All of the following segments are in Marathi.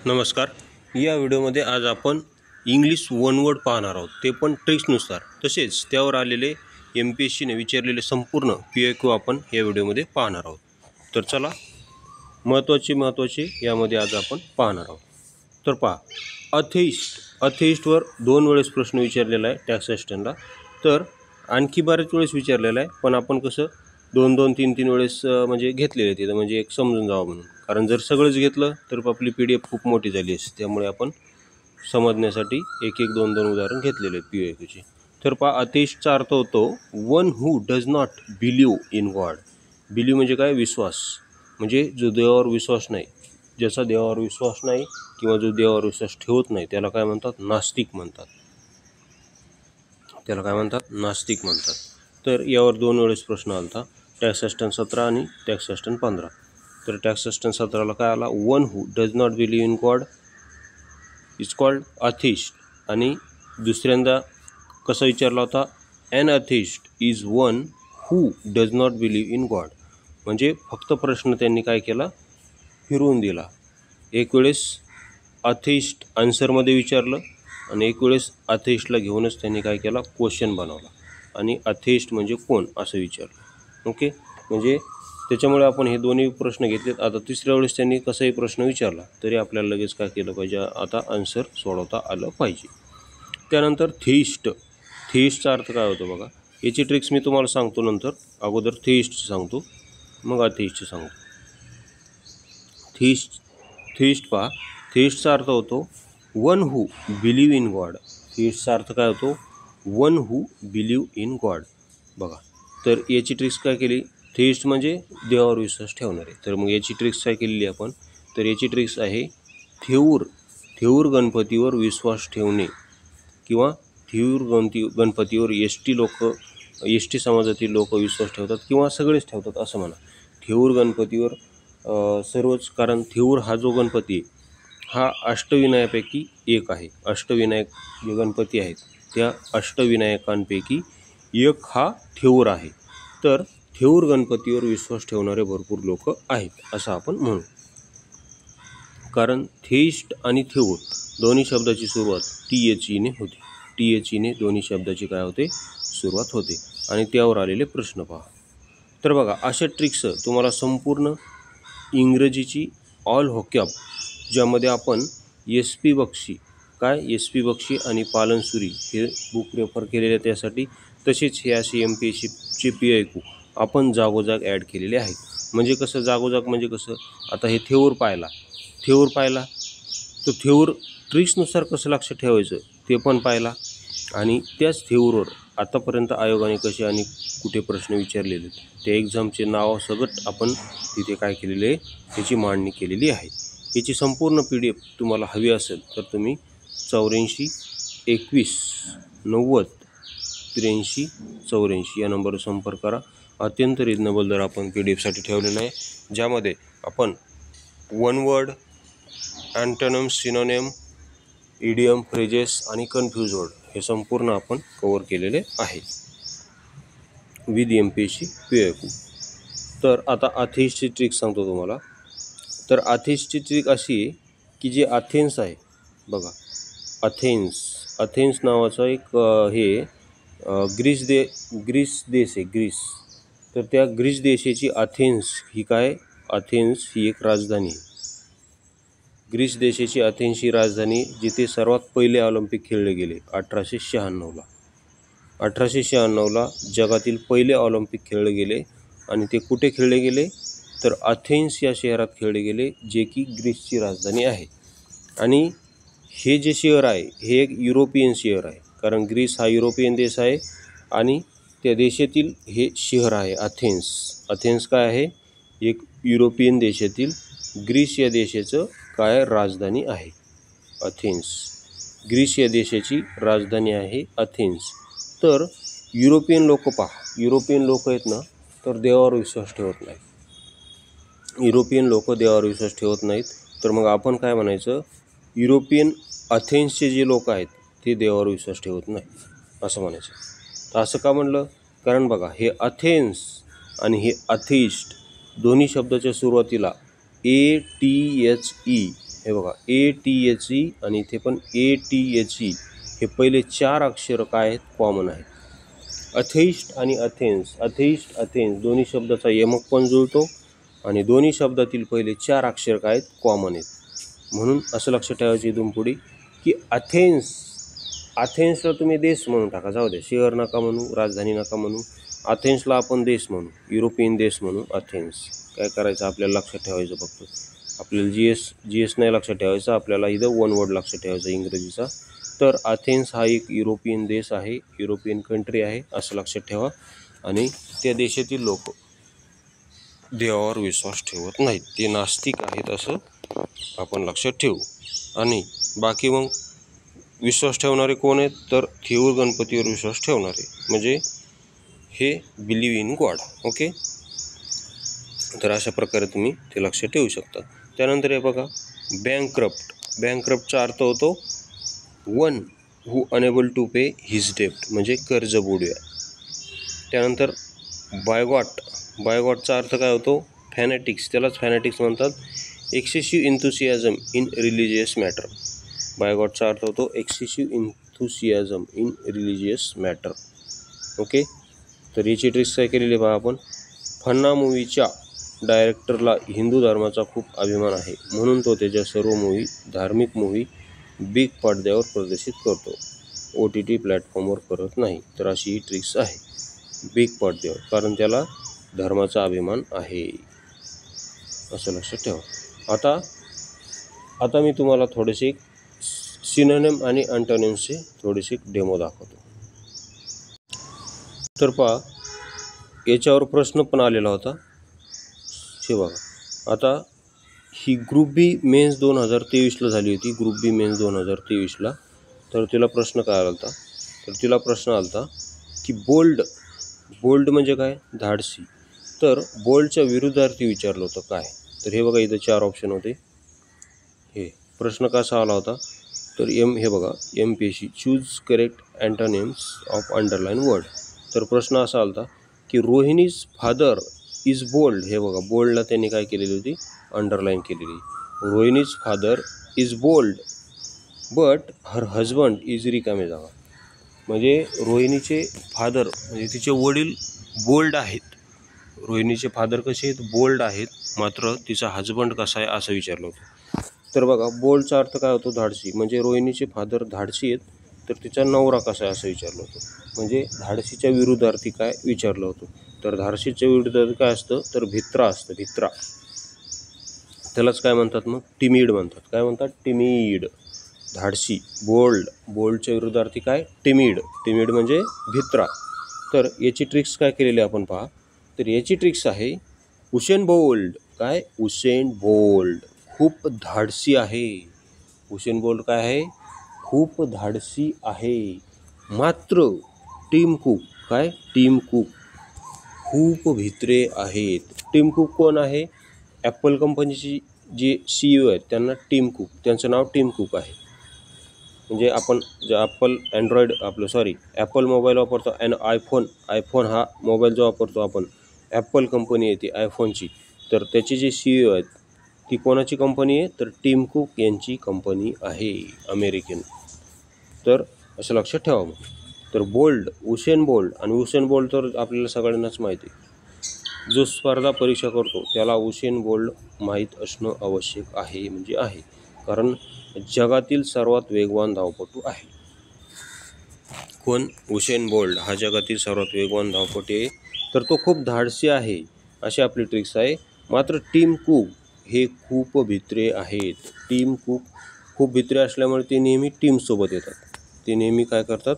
नमस्कार. या व्हिडिओमध्ये आज आपण इंग्लिश वन वर्ड पाहणार आहोत, ते पण ट्रिक्सनुसार. तसेच त्यावर आलेले MPSCने विचारलेले संपूर्ण PIQ आपण या व्हिडिओमध्ये पाहणार आहोत. तर चला, महत्त्वाचे यामध्ये आज आपण पाहणार आहोत. तर पहा, अथेइस्टवर 2 वेळेस प्रश्न विचारलेला आहे टॅक्स असिस्टंटला. तर आणखी बऱ्याच वेळेस विचारलेला आहे, पण आपण कसं 2-2, 3-3 वेळेस म्हणजे घेतलेले तिथं, म्हणजे एक समजून जावं म्हणून. कारण जर सगळंच घेतलं तर आपली PDF खूप मोठी झाली असते. त्यामुळे आपण समजण्यासाठी 1-1, 2-2 उदाहरण घेतलेले आहेत PIQचे. तर पहा, अथेइस्टचा अर्थ होतो one who does not believe in God. Believe म्हणजे काय? विश्वास. म्हणजे जो देवावर विश्वास नाही, ज्याचा देवावर विश्वास नाही किंवा जो देवावर विश्वास ठेवत नाही, त्याला काय म्हणतात? नास्तिक म्हणतात. त्याला काय म्हणतात? नास्तिक म्हणतात. तर यावर 2 वेळेस प्रश्न आला होता, टॅक्स असिस्टंट 17 आणि टॅक्स असिस्टंट 15. तर टॅक्स असिस्टंट 17ला काय आला? One who does not believe in God is called atheist. आणि दुसऱ्यांदा कसा विचारला होता? An atheist is one who does not believe in God. म्हणजे फक्त प्रश्न त्यांनी काय केला? फिरवून दिला. एक वेळेस अथेइस्ट आन्सरमध्ये विचारलं आणि एक वेळेस अथेइस्टला घेऊनच त्यांनी काय केला? क्वेश्चन बनवला आणि अथेइस्ट म्हणजे कोण असं विचारलं. ओके, म्हणजे त्याच्यामुळे आपण हे दोन्ही प्रश्न घेतलेत. आता तिसऱ्या वेळेस त्यांनी कसाही प्रश्न विचारला तरी आपल्याला लगेच काय केलं पाहिजे? आता आन्सर सोडवता आलं पाहिजे. त्यानंतर थेइस्टचा अर्थ काय होतो बघा. याची ट्रिक्स मी तुम्हाला सांगतो नंतर. अगोदर थेइस्टचं सांगतो, मग अथेइस्टचं सांगतो. थेइस्ट पहा, थेइस्टचा अर्थ होतो one who believe in God. थेइस्टचा अर्थ काय होतो? One who believe in God. बघा, तर याची ट्रिक्स काय केली? थेइस्ट म्हणजे देवावर विश्वास ठेवणारे. तर मग याची ट्रिक्स काय केलेली आपण? तर याची ट्रिक्स आहे थेऊर गणपतीवर विश्वास ठेवणे किंवा थेऊर गणपतीवर एस टी समाजातील लोक विश्वास ठेवतात किंवा सगळेच ठेवतात असं म्हणा. थेऊर गणपतीवर सर्वच, कारण थेऊर हा जो गणपती आहे हा अष्टविनायकापैकी एक आहे. अष्टविनायक जे गणपती आहेत त्या अष्टविनायकांपैकी एक हा थेऊर आहे. तर थेऊर गणपतीवर विश्वास ठेवणारे भरपूर लोक आहेत असं आपण म्हणू. कारण थेइस्ट आणि थेऊर दोन्ही शब्दाची सुरुवात THE ने होते. THE ने दोन्ही शब्दाची काय होते? सुरुवात होते. आणि त्यावर आलेले प्रश्न पहा. तर बघा, अशा ट्रिक्स तुम्हाला संपूर्ण इंग्रजीची ऑल व्होकॅब, ज्यामध्ये आपण SP बक्षी आणि पालनसुरी हे बुक रेफर केलेले त्यासाठी. तसेच हे असे MPSCचे PIQ आपण जागोजाग ॲड केलेले आहेत. म्हणजे कसं जागोजाग? म्हणजे कसं, आता हे थेऊर पाहिला तर थेऊर ट्रिक्सनुसार कसं लक्ष ठेवायचं ते पण पाहिला. आणि त्याच थेऊरवर आतापर्यंत आयोगाने कसे आणि कुठे प्रश्न विचारलेले त्या एक्झामचे नाव सगळं आपण तिथे काय केलेले आहे? त्याची मांडणी केलेली आहे. याची संपूर्ण PDF तुम्हाला हवी असेल तर तुम्ही 84 21 90 83 84 या नंबरवर संपर्क करा. अत्यंत रिजनेबल दर आपण PDFसाठी ठेवलेला आहे, ज्यामध्ये आपण one word, antonym, synonym, idiom, phrases आणि कन्फ्यूज वर्ड हे संपूर्ण आपण कव्हर केलेले आहे विथ MPSC PIQ. तर आता अथेइस्टची ट्रिक सांगतो तुम्हाला. तर अथेइस्टची ट्रिक अशी आहे की जे अथेन्स आहे बघा, अथेन्स नावाचा एक ग्रीस देश आहे, ग्रीस. तर त्या ग्रीस देशाची अथेन्स ही एक राजधानी आहे. ग्रीस देशाची अथेन्स ही राजधानी, जिथे सर्वात पहिले ऑलिम्पिक खेळले गेले 1896ला. 1896ला जगातील पहिले ऑलिम्पिक खेळले गेले. आणि ते कुठे खेळले गेले? तर अथेन्स या शहरात खेळले गेले, जे की ग्रीसची राजधानी आहे. आणि हे जे शहर आहे हे एक युरोपियन शहर आहे, कारण ग्रीस हा युरोपियन देश आहे आणि त्या देशातील हे शहर आहे अथेन्स काय आहे? एक युरोपियन देशातील ग्रीस या देशाचं काय राजधानी आहे? अथेन्स. ग्रीस या देशाची राजधानी आहे अथेन्स. तर युरोपियन लोक आहेत ना, तर देवावर विश्वास ठेवत नाहीत. युरोपियन लोक देवावर विश्वास ठेवत नाहीत. तर मग आपण काय म्हणायचं? युरोपियन अथेन्सचे जे लोक आहेत ते देवावर विश्वास ठेवत नाहीत असं म्हणायचं. तर असं का म्हणलं? कारण बघा, हे अथेन्स आणि हे अथेइस्ट दोन्ही शब्दाच्या सुरुवातीला ATHE हे बघा ATHE आणि इथे पण ATHE हे पहिले 4 अक्षर काय आहेत, कॉमन आहेत. अथेइस्ट आणि अथेन्स, अथेइस्ट अथेन्स दोन्ही शब्दाचा यमक पण जुळतो आणि दोन्ही शब्दातील पहिले 4 अक्षर काय आहेत, कॉमन आहेत. म्हणून असं लक्षात ठेवायचं इथून पुढे की अथेन्सला तुम्ही देश म्हणून टाका, जाऊ द्या, शहर नका म्हणू, राजधानी नका म्हणू, अथेन्सला आपण देश म्हणू, युरोपियन देश म्हणू अथेन्स. काय करायचं आपल्याला लक्षात ठेवायचं, फक्त आपल्याला जी एस नाही लक्षात ठेवायचं, आपल्याला इथं वन वर्ड लक्षात ठेवायचा इंग्रजीचा. तर अथेन्स हा एक युरोपियन देश आहे, युरोपियन कंट्री आहे असं लक्षात ठेवा. आणि त्या देशातील लोक देवावर विश्वास ठेवत नाहीत, ते नास्तिक आहेत असं आपण लक्षात ठेवू. आणि बाकी मग विश्वास ठेवणारे कोण आहेत, तर थेऊर गणपतीवर विश्वास ठेवणारे, म्हणजे हे बिलीव्ह इन गॉड. ओके, तर अशा प्रकारे तुम्ही ते लक्षात ठेवू शकता. त्यानंतर हे बघा बँकक्रप्टचा अर्थ होतो one who unable to pay his डेप्ट, म्हणजे कर्ज बुडव्या. त्यानंतर बायगॉटचा अर्थ काय होतो, फॅनेटिक्स, त्यालाच फॅनेटिक्स म्हणतात. Excessive enthusiasm in religious matter, बायगॉटचा अर्थ होतो excessive enthusiasm in religious matter. Okay, तर याची ट्रिक्स काय केलेली बघा आपण. फन्ना मूवीच्या डायरेक्टरला हिंदू धर्माचा खूप अभिमान आहे, म्हणून तो त्याच्या सर्व धार्मिक मूवी बिग पडद्यावर प्रदर्शित करतो, OTT प्लॅटफॉर्मवर करत नाही. तर अशी ही ट्रिक्स आहे बिग पडद्यावर, कारण त्याला धर्माचा अभिमान आहे असं लक्षात ठेवा. आता मी तुम्हाला थोडेसे सिनोनिम आणि अँटोनिम्सचे थोडेसे डेमो दाखवतो. तर पहा, याच्यावर प्रश्न पण आलेला होता, हे बघा. आता ही ग्रुप बी मेन्स 2023ला झाली होती, ग्रुप बी मेन्स 2023ला. तर तिला प्रश्न काय आला होता, तर तिला प्रश्न आला होता की बोल्ड म्हणजे काय, धाडसी. तर बोल्डच्या विरुद्धार्थी विचारलं होतं काय. तर हे बघा इथं 4 ऑप्शन होते. हे प्रश्न कसा आला होता, तर हे बघा MPSC choose correct antonyms of underline word. तर प्रश्न असा आला होता की रोहिणीज फादर इज बोल्ड, हे बघा बोल्डला त्यांनी काय केलेली होती, अंडरलाईन केलेली. Rohini's father is bold but her husband is रिकामे जागा, म्हणजे रोहिणीचे फादर म्हणजे तिचे वडील बोल्ड आहेत, रोहिणीचे फादर कसे आहेत, बोल्ड आहेत, मात्र तिचा हजबंड कसा आहे असं विचारलं होतं. तर बघा बोल्डचा अर्थ काय होतो, धाडसी, म्हणजे रोहिणीचे फादर धाडसी आहेत, तर तिचा नवरा कसा आहे असं विचारलं होतं, म्हणजे धाडसीच्या विरुद्धार्थी काय विचारलं होतं. तर धाडसीच्या विरुद्धार्थी काय असतं, तर भित्रा असतं, भित्रा. त्यालाच काय म्हणतात मग, टिमिड म्हणतात. काय म्हणतात, टिमिड. धाडसी, बोल्डच्या विरुद्धार्थी काय, टिमिड म्हणजे भित्रा. तर याची ट्रिक्स काय केलेली आपण पहा. तर याची ट्रिक्स आहे उसेन बोल्ट, काय, उसेन बोल्ट खूप धाडसी आहे. उसेन बोल्ट काय आहे, खूप धाडसी आहे. मात्र टिम कुक, काय, टिम कुक खूप भित्रे आहेत. टिम कुक कोण आहे, ॲपल कंपनीची जे CEO आहेत त्यांना त्यांचं नाव टिम कुक आहे. म्हणजे आपण जे ॲपल मोबाईल वापरतो आणि आयफोन हा मोबाईल जो वापरतो आपण, ॲपल कंपनी आहे ती आयफोनची, तर त्याची जी CEO आहेत ती कोणाची कंपनी आहे, तर टिम कुक यांची कंपनी आहे, अमेरिकन. तर असं लक्षात ठेवा. मग तर उसेन बोल्ट तर आपल्याला सगळ्यांनाच माहिती आहे, जो स्पर्धा परीक्षा करतो त्याला उसेन बोल्ट माहीत असणं आवश्यक आहे, म्हणजे आहे, कारण जगातील सर्वात वेगवान धावपटू आहे. कोण, उसेन बोल्ट हा जगातील सर्वात वेगवान धावपटू आहे. तर तो खूप धाडसी आहे अशी आपली ट्रिक्स आहे. मात्र टिम कुक हे खूप भित्रे आहेत. टिम कुक खूप भित्रे असल्यामुळे ते नेहमी टीमसोबत येतात. ते नेहमी काय करतात,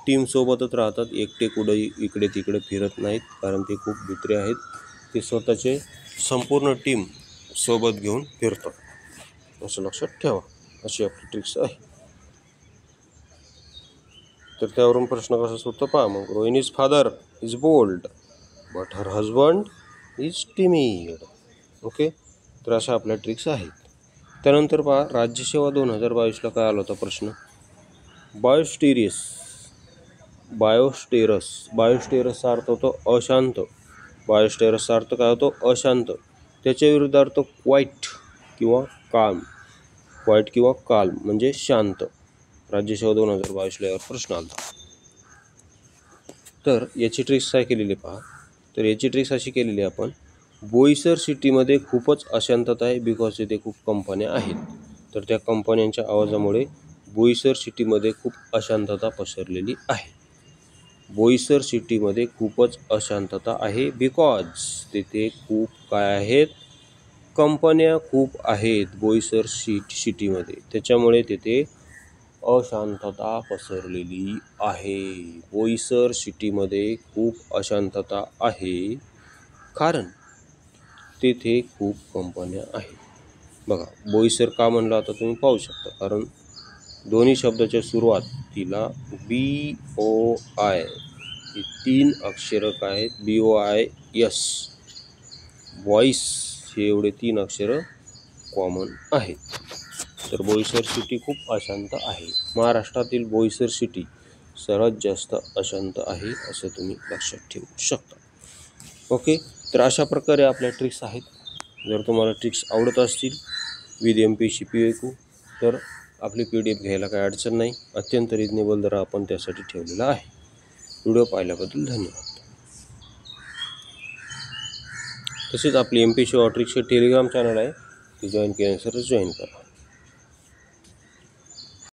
टीमसोबतच राहतात, एकटे कुठंही इकडे तिकडे फिरत नाहीत, कारण ते खूप भित्रे आहेत. ते स्वतःचे संपूर्ण टीम सोबत घेऊन फिरतात, असं लक्षात ठेवा. अशी आपली ट्रिक्स आहे. तर त्यावरून प्रश्न कसा सुटतो पहा. मग Rohini's father is bold but her husband is timid. Okay, तर अशा आपल्या ट्रिक्स आहेत. त्यानंतर पहा, राज्यसेवा 2022ला काय आला होता प्रश्न, बायोस्टेरसचा अर्थ होतो अशांत. बायोस्टेरसचा अर्थ काय होतो, अशांत. त्याच्या विरुद्धार्थ क्वाईट किंवा काम. क्वाईट किंवा काल्म म्हणजे शांत. राज्यसेवा 2022ला यावर प्रश्न आला. तर याची ट्रिक्स काय केलेली पहा. तर याची ट्रिक्स अशी केलेली आहे आपण, बोईसर सिटीमध्ये खूपच अशांतता आहे बिकॉज इथे खूप कंपन्या आहेत. तर त्या कंपन्यांच्या आवाजामुळे बोईसर सिटीमध्ये खूप अशांतता पसरलेली आहे. बोईसर सिटीमध्ये खूपच अशांतता आहे बिकॉज तिथे खूप काय आहेत, कंपन्या खूप आहेत बोईसर सिटीमध्ये, त्याच्यामुळे तिथे अशांतता पसरलेली आहे. बोईसर सिटीमध्ये खूप अशांतता आहे कारण तेथे खूप कंपन्या आहेत. बघा बोईसर का म्हणलं आता तुम्ही पाहू शकता, कारण दोन्ही शब्दाच्या सुरुवातीला BOI ही 3 अक्षरं काय आहेत, BOIS वॉइस हे एवढे 3 अक्षरं कॉमन आहेत. तर बोईसर सिटी खूप अशांत आहे. महाराष्ट्रातील बोईसर सिटी सर्वात जास्त अशांत आहे असं तुम्ही लक्षात ठेवू शकता. ओके, तर अशा प्रकारे आपल्या ट्रिक्स आहेत. जर तुम्हाला ट्रिक्स आवडत असतील विथ MPSC PYQ तर आपली PDF घ्यायला काही अडचण नाही. अत्यंत रिजनेबल दर आपण त्यासाठी ठेवलेला आहे. व्हिडिओ पाहिल्याबद्दल धन्यवाद. तसेच आपली MPSC ट्रिक्सचे टेलिग्राम चॅनल आहे, ते जॉईन केल्यानंतर जॉईन करा.